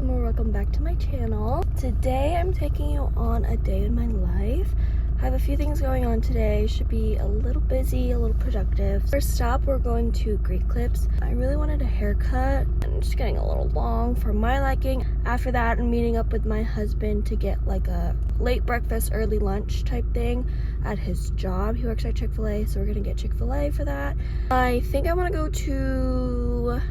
welcome back to my channel. Today I'm taking you on a day in my life. I have a few things going on today. Should be a little busy, a little productive. First stop, we're going to Great Clips. I really wanted a haircut and it's just getting a little long for my liking. After that, I'm meeting up with my husband to get like a late breakfast, early lunch type thing at his job. He works at Chick-fil-A, so we're gonna get Chick-fil-A for that. I think I want to go to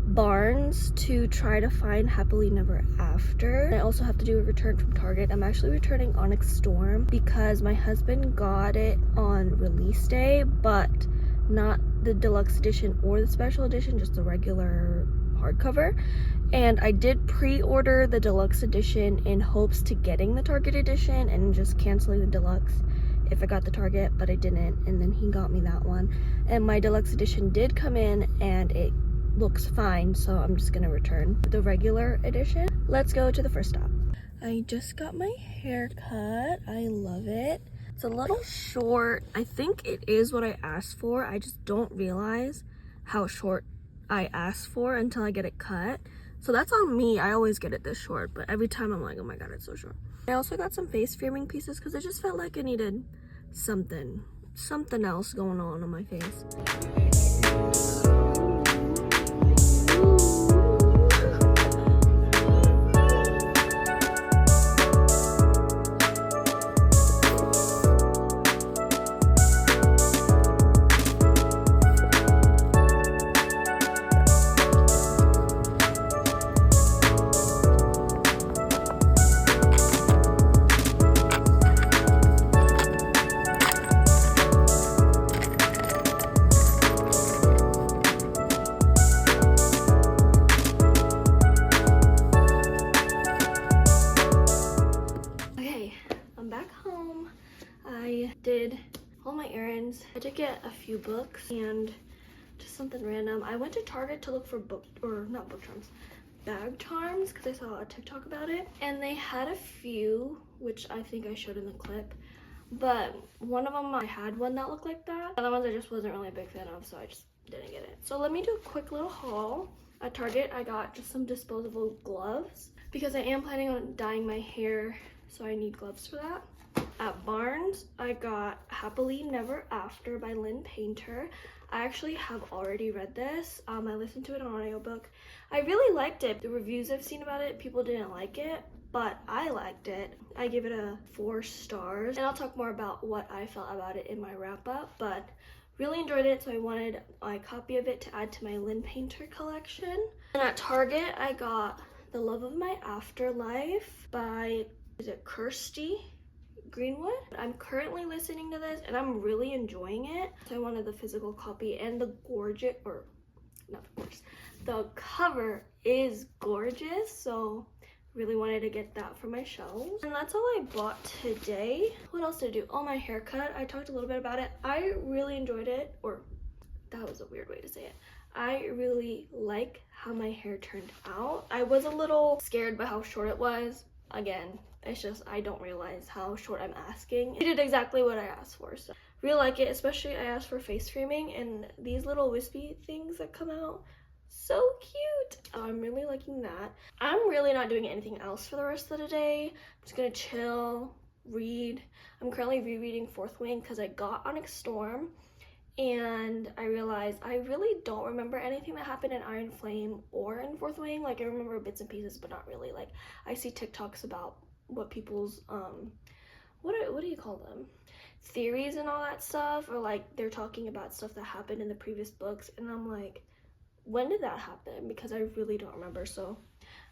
Barnes to try to find Happily Never After. I also have to do a return from Target. I'm actually returning Onyx Storm because my husband got it on release day, but not the deluxe edition or the special edition, just the regular hardcover. And I did pre-order the deluxe edition in hopes to getting the Target edition and just canceling the deluxe if I got the Target, but I didn't, and then he got me that one. And my deluxe edition did come in and it looks fine, so I'm just gonna return the regular edition. Let's go to the first stop. I just got my hair cut. I love it. It's a little short. I think it is what I asked for. I just don't realize how short I asked for until I get it cut. So that's on me. I always get it this short, but every time I'm like, oh my god, it's so short. I also got some face framing pieces because I just felt like I needed something else going on my face. I did all my errands. I did get a few books and just something random. I went to Target to look for bag charms, because I saw a TikTok about it. And they had a few, which I think I showed in the clip. But one of them, I had one that looked like that. Other ones I just wasn't really a big fan of, so I just didn't get it. So let me do a quick little haul. At Target, I got just some disposable gloves because I am planning on dyeing my hair, so I need gloves for that. At Barnes, I got Happily Never After by Lynn Painter. I actually have already read this. I listened to it on audiobook. I really liked it. The reviews I've seen about it, people didn't like it, but I liked it. I give it a 4 stars, and I'll talk more about what I felt about it in my wrap up, but really enjoyed it, so I wanted a copy of it to add to my Lynn Painter collection. And at Target, I got The Love of My Afterlife by, is it Kirsty Greenwood? I'm currently listening to this and I'm really enjoying it, so I wanted the physical copy. And the the cover is gorgeous, so really wanted to get that for my shelves. And that's all I bought today. What else did I do? Oh, my haircut. I talked a little bit about it. I really enjoyed it, or that was a weird way to say it. I really like how my hair turned out. I was a little scared by how short it was. Again, it's just I don't realize how short I'm asking. It did exactly what I asked for, so really like it. Especially I asked for face framing and these little wispy things that come out, so cute. I'm really liking that. I'm really not doing anything else for the rest of the day. I'm just gonna chill, read. I'm currently rereading Fourth Wing because I got Onyx Storm and I realized I really don't remember anything that happened in Iron Flame or in Fourth Wing. Like, I remember bits and pieces, but not really. Like, I see TikToks about what people's what do you call them, theories and all that stuff, or like they're talking about stuff that happened in the previous books, and I'm like, when did that happen? Because I really don't remember. So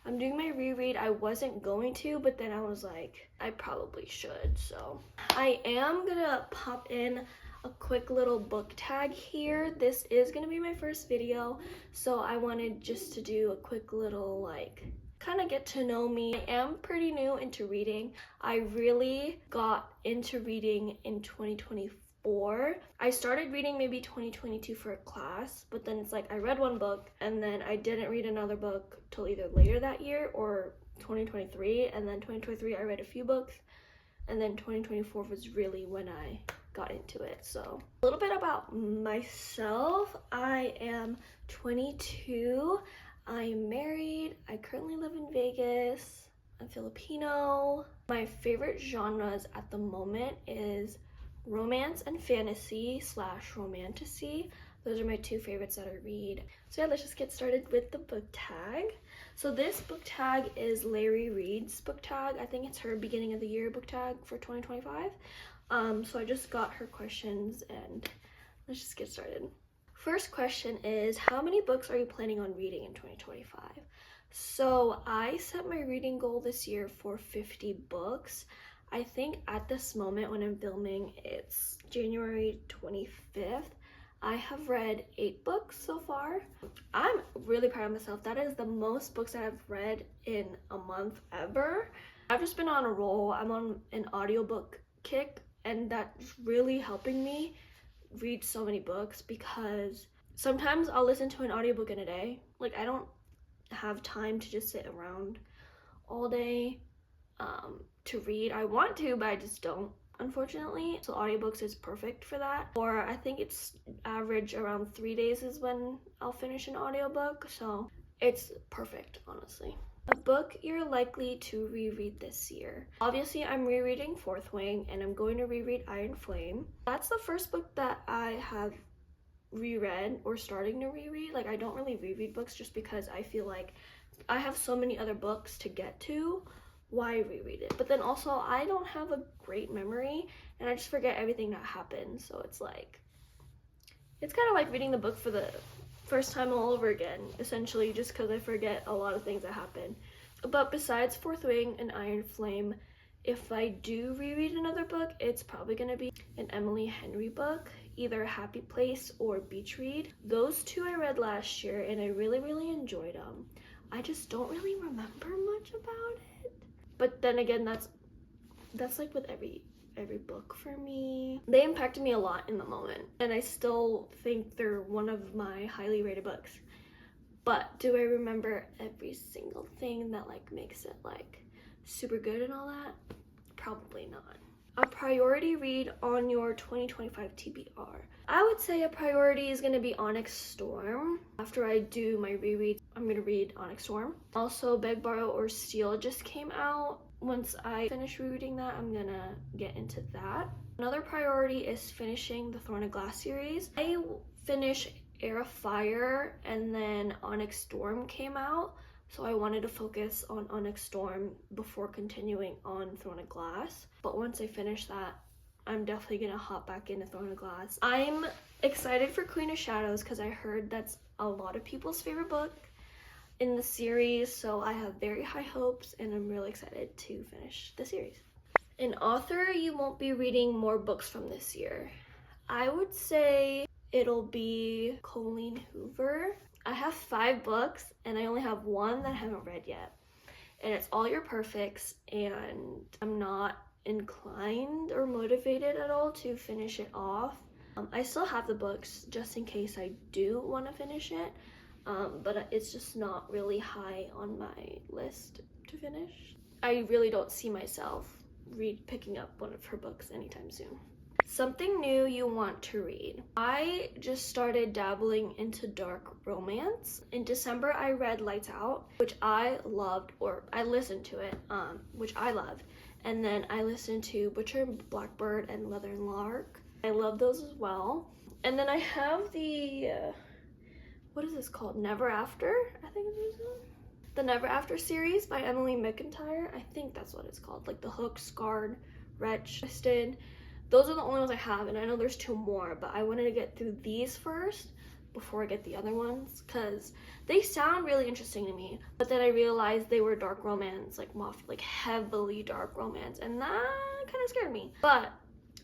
I'm doing my reread. I wasn't going to, but then I was like, I probably should. So I am gonna pop in a quick little book tag here. This is gonna be my first video, so I wanted just to do a quick little like kind of get to know me. I am pretty new into reading. I really got into reading in 2024. I started reading maybe 2022 for a class, but then it's like I read one book and then I didn't read another book till either later that year or 2023, and then 2023 I read a few books, and then 2024 was really when I got into it. So a little bit about myself. I am 22. I'm married. I currently live in Vegas. I'm Filipino. My favorite genres at the moment is romance and fantasy / romantasy. Those are my two favorites that I read. So yeah, let's just get started with the book tag. So this book tag is Larry Reed's book tag. I think it's her beginning of the year book tag for 2025. So I just got her questions and let's just get started. First question is, how many books are you planning on reading in 2025? So I set my reading goal this year for 50 books. I think at this moment when I'm filming, it's January 25th. I have read 8 books so far. I'm really proud of myself. That is the most books that I've read in a month ever. I've just been on a roll. I'm on an audiobook kick, and that's really helping me read so many books because sometimes I'll listen to an audiobook in a day. Like, I don't have time to just sit around all day to read. I want to, but I just don't, unfortunately. So audiobooks is perfect for that. Or I think it's average around 3 days is when I'll finish an audiobook. So it's perfect, honestly. A book you're likely to reread this year. Obviously, I'm rereading Fourth Wing, and I'm going to reread Iron Flame. That's the first book that I have reread or starting to reread. Like, I don't really reread books just because I feel like I have so many other books to get to. Why reread it? But then also, I don't have a great memory, and I just forget everything that happened. So it's like, it's kind of like reading the book for the first time all over again, essentially, just because I forget a lot of things that happen. But besides Fourth Wing and Iron Flame, if I do reread another book, it's probably going to be an Emily Henry book, either Happy Place or Beach Read. Those two I read last year, and I really, really enjoyed them. I just don't really remember much about it. But then again, that's like with every book for me. They impacted me a lot in the moment, and I still think they're one of my highly rated books. But do I remember every single thing that like makes it like super good and all that? Probably not. A priority read on your 2025 TBR. I would say a priority is going to be Onyx Storm. After I do my reread, I'm going to read Onyx Storm. Also, Beg, Borrow, or Steal just came out. Once I finish rereading that, I'm going to get into that. Another priority is finishing the Throne of Glass series. I finished Heir of Fire, and then Onyx Storm came out. So I wanted to focus on Onyx Storm before continuing on Throne of Glass. But once I finish that, I'm definitely gonna hop back into Throne of Glass. I'm excited for Queen of Shadows because I heard that's a lot of people's favorite book in the series. So I have very high hopes, and I'm really excited to finish the series. An author you won't be reading more books from this year. I would say it'll be Colleen Hoover. I have 5 books, and I only have 1 that I haven't read yet. And it's All Your Perfects, and I'm not inclined or motivated at all to finish it off. I still have the books just in case I do want to finish it, but it's just not really high on my list to finish. I really don't see myself picking up one of her books anytime soon. Something new you want to read. I just started dabbling into dark romance. In December, I read Lights Out, which I loved, or I listened to it, which I loved. And then I listened to Butcher and Blackbird and Leather and Lark. I love those as well. And then I have the, what is this called? Never After, I think it is. The Never After series by Emily McIntyre. I think that's what it's called. Like The Hook, Scarred, Wretch, Twisted. Those are the only ones I have, and I know there's 2 more, but I wanted to get through these first before I get the other ones, because they sound really interesting to me. But then I realized they were dark romance, like heavily dark romance, and that kind of scared me. But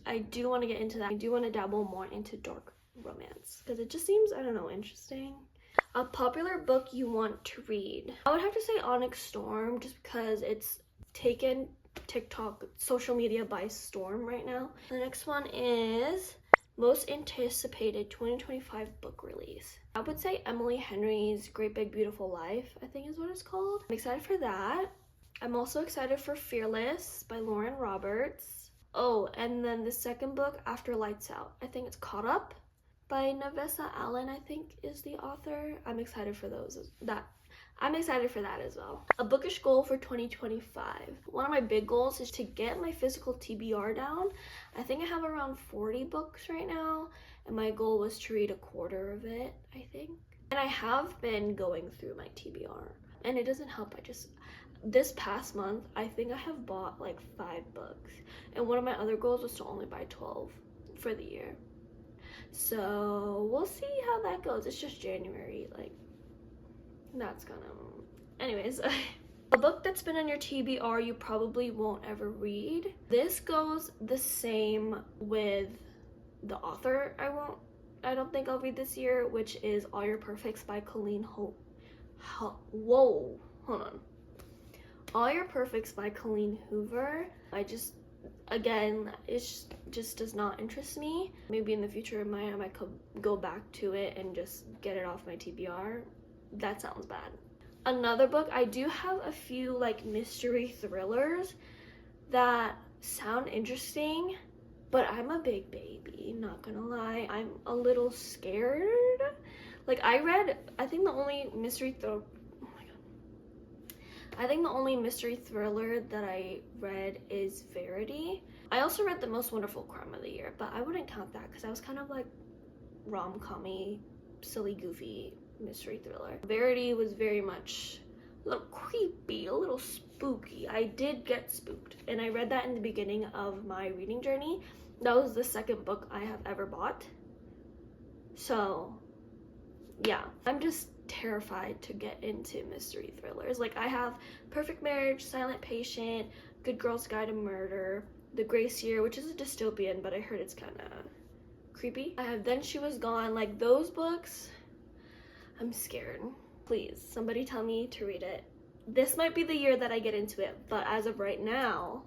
I do want to get into that. I do want to dabble more into dark romance, because it just seems, I don't know, interesting. A popular book you want to read. I would have to say Onyx Storm, just because it's taken TikTok, social media by storm right now. The next one is most anticipated 2025 book release. I would say Emily Henry's Great Big Beautiful Life, I think is what it's called. I'm excited for that. I'm also excited for Fearless by Lauren Roberts. Oh, and then the second book after Lights Out, I think it's Caught Up by Navessa Allen, I think is the author. I'm excited for those. That I'm excited for that as well. A bookish goal for 2025. One of my big goals is to get my physical TBR down. I think I have around 40 books right now, and my goal was to read a quarter of it, I think. And I have been going through my TBR, and it doesn't help. This past month, I think I have bought like 5 books, and one of my other goals was to only buy 12 for the year. So we'll see how that goes. It's just January, like that's gonna, anyways. A book that's been on your TBR you probably won't ever read. This goes the same with the author I don't think I'll read this year, which is All Your Perfects by Colleen Whoa, hold on. All Your Perfects by Colleen Hoover. Again, it just does not interest me. Maybe in the future I might go back to it and just get it off my TBR. That sounds bad. Another book, I do have a few like mystery thrillers that sound interesting, but I'm a big baby, not gonna lie. I'm a little scared. Like I think the only mystery thriller that I read is Verity. I also read The Most Wonderful Crime of the Year, but I wouldn't count that because I was kind of like rom-com-y, silly, goofy mystery thriller. Verity was very much a little creepy, a little spooky. I did get spooked, and I read that in the beginning of my reading journey. That was the second book I have ever bought. So yeah, I'm just terrified to get into mystery thrillers. Like I have Perfect Marriage, Silent Patient, Good Girl's Guide to Murder, The Grace Year, which is a dystopian, but I heard it's kind of creepy. I have Then She Was Gone. Like those books, I'm scared. Please, somebody tell me to read it. This might be the year that I get into it, but as of right now,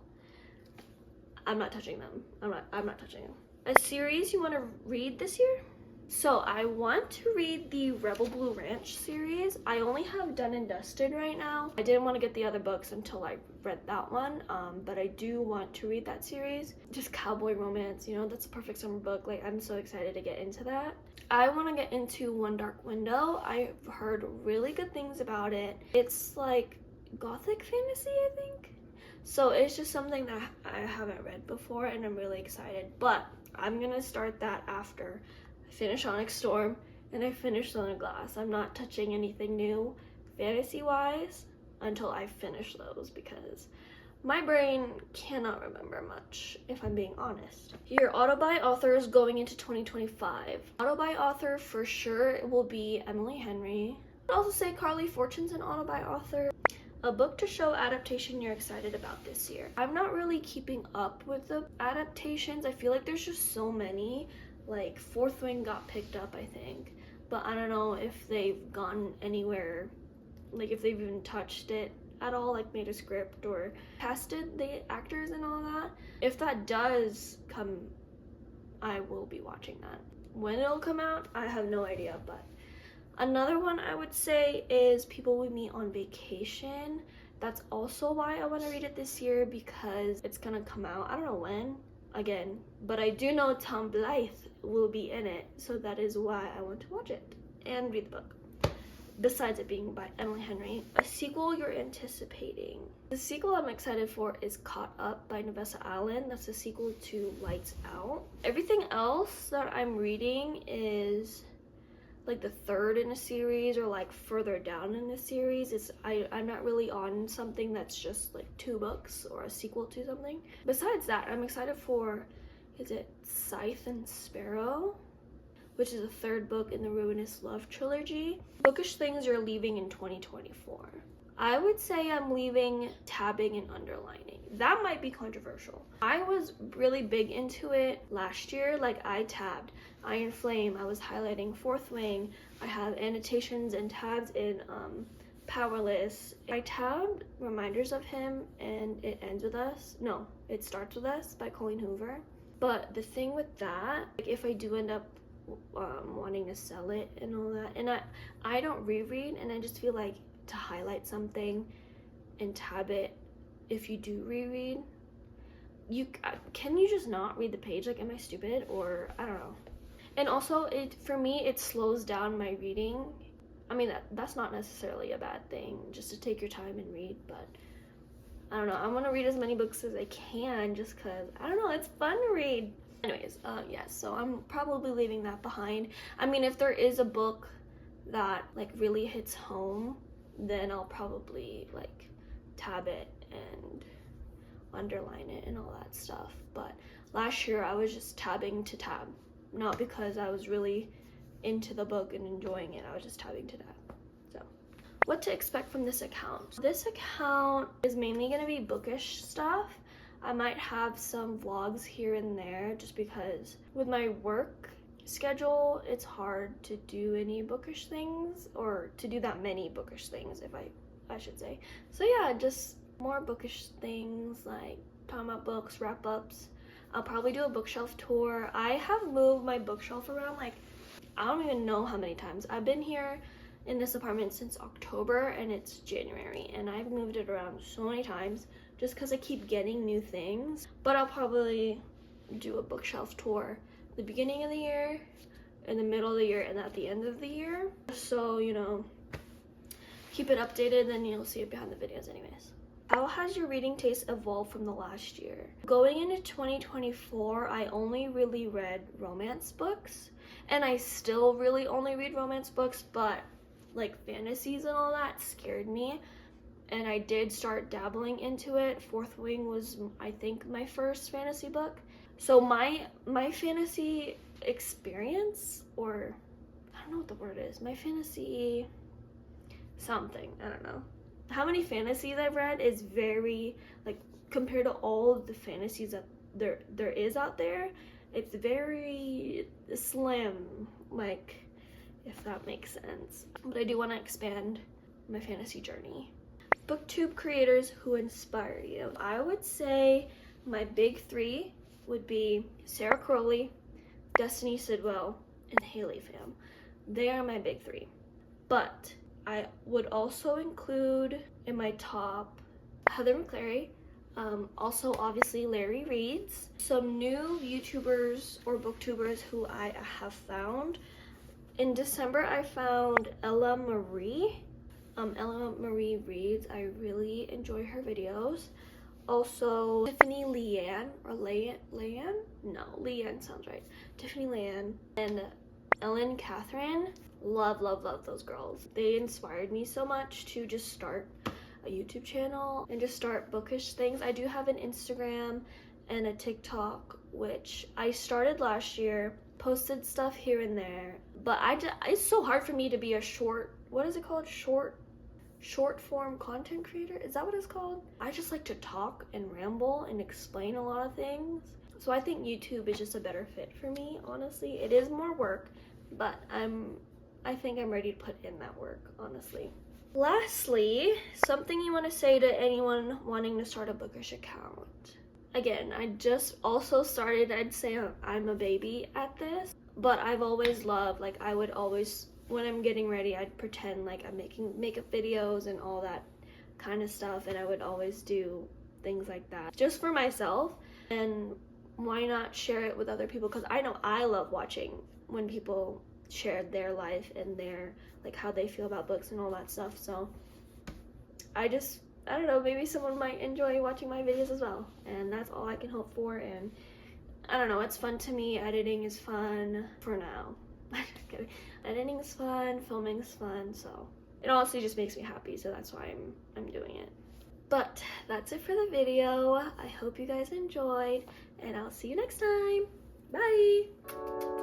I'm not touching them. I'm not touching them. A series you want to read this year? So I want to read the Rebel Blue Ranch series. I only have Done and Dusted right now. I didn't want to get the other books until I read that one, but I do want to read that series. Just cowboy romance, you know, that's a perfect summer book. Like I'm so excited to get into that. I want to get into One Dark Window. I've heard really good things about it. It's like gothic fantasy, I think. So it's just something that I haven't read before, and I'm really excited. But I'm gonna start that after I finish Onyx Storm and I finish Zone of Glass. I'm not touching anything new fantasy-wise until I finish those, because my brain cannot remember much, if I'm being honest. Your auto-buy authors going into 2025. Auto-buy author for sure will be Emily Henry. I'd also say Carly Fortune's an auto-buy author. A book to show adaptation you're excited about this year. I'm not really keeping up with the adaptations. I feel like there's just so many. Like Fourth Wing got picked up, I think, but I don't know if they've gone anywhere, like if they've even touched it at all, like made a script or casted the actors and all that. If that does come, I will be watching that. When it'll come out, I have no idea, but another one I would say is People We Meet on Vacation. That's also why I want to read it this year, because it's gonna come out, I don't know when, again, but I do know Tom Blythe will be in it, so that is why I want to watch it and read the book. Besides it being by Emily Henry. A sequel you're anticipating. The sequel I'm excited for is Caught Up by Nevessa Allen. That's a sequel to Lights Out. Everything else that I'm reading is like the third in a series or like further down in a series. I'm not really on something that's just like 2 books or a sequel to something. Besides that, I'm excited for, is it Scythe and Sparrow, which is the 3rd book in the Ruinous Love trilogy. Bookish things you're leaving in 2024. I would say I'm leaving tabbing and underlining. That might be controversial. I was really big into it last year. Like I tabbed Iron Flame, I was highlighting Fourth Wing, I have annotations and tabs in Powerless. I tabbed Reminders of Him and It Ends With Us. No, It Starts With Us by Colleen Hoover. But the thing with that, like if I do end up wanting to sell it and all that, and I don't reread, and I just feel like to highlight something and tab it, if you do reread, can you just not read the page? Like, am I stupid? Or I don't know. And also, for me it slows down my reading I mean, that's not necessarily a bad thing, just to take your time and read, but I don't know. I want to read as many books as I can just because, I don't know, it's fun to read. Anyways, yes, so I'm probably leaving that behind. I mean, if there is a book that, like, really hits home, then I'll probably, like, tab it and underline it and all that stuff. But last year, I was just tabbing to tab. Not because I was really into the book and enjoying it. I was just tabbing to tab. So, what to expect from this account? This account is mainly going to be bookish stuff. I might have some vlogs here and there just because with my work schedule, it's hard to do any bookish things, or to do that many bookish things, if I should say. So yeah, just more bookish things, like talking about books, wrap-ups. I'll probably do a bookshelf tour. I have moved my bookshelf around, like, I don't even know how many times. I've been here in this apartment since October and it's January, and I've moved it around so many times just because I keep getting new things. But I'll probably do a bookshelf tour the beginning of the year, in the middle of the year, and at the end of the year. So, you know, keep it updated, then you'll see it behind the videos anyways. How has your reading taste evolved from the last year? Going into 2024, I only really read romance books, and I still really only read romance books, but like fantasies and all that scared me, and I did start dabbling into it. Fourth Wing was, I think, my first fantasy book. So my fantasy experience, or I don't know what the word is, my fantasy something, I don't know. How many fantasies I've read is very, like, compared to all of the fantasies that there is out there, it's very slim, like, if that makes sense. But I do want to expand my fantasy journey. Booktube creators who inspire you. I would say my big three would be Sarah Crowley, Destiny Sidwell, and Haley Pham. They are my big three. But I would also include in my top Heather McClary, also obviously Larry Reads. Some new YouTubers or booktubers who I have found. In December, I found Ella Marie. Ella Marie Reads. I really enjoy her videos. Also, Tiffany Leanne, or Leanne? No, Leanne sounds right. Tiffany Leanne and Ellen Catherine. Love those girls. They inspired me so much to just start a YouTube channel and just start bookish things. I do have an Instagram and a TikTok, which I started last year, posted stuff here and there, but it's so hard for me to be a short form content creator. Is that what it's called? I just like to talk and ramble and explain a lot of things. So I think YouTube is just a better fit for me, honestly. It is more work, but I think I'm ready to put in that work, honestly. Lastly, something you want to say to anyone wanting to start a bookish account. Again, I just also started. I'd say I'm a baby at this, but I've always loved, like, I would always, when I'm getting ready, I'd pretend like I'm making makeup videos and all that kind of stuff, and I would always do things like that just for myself. And why not share it with other people? Because I know I love watching when people share their life and their, like, how they feel about books and all that stuff. So I don't know, maybe someone might enjoy watching my videos as well, and that's all I can hope for. And I don't know, it's fun to me. Editing is fun for now. Editing is fun, filming is fun, so it honestly just makes me happy, so that's why I'm doing it. But that's it for the video. I hope you guys enjoyed, and I'll see you next time. Bye.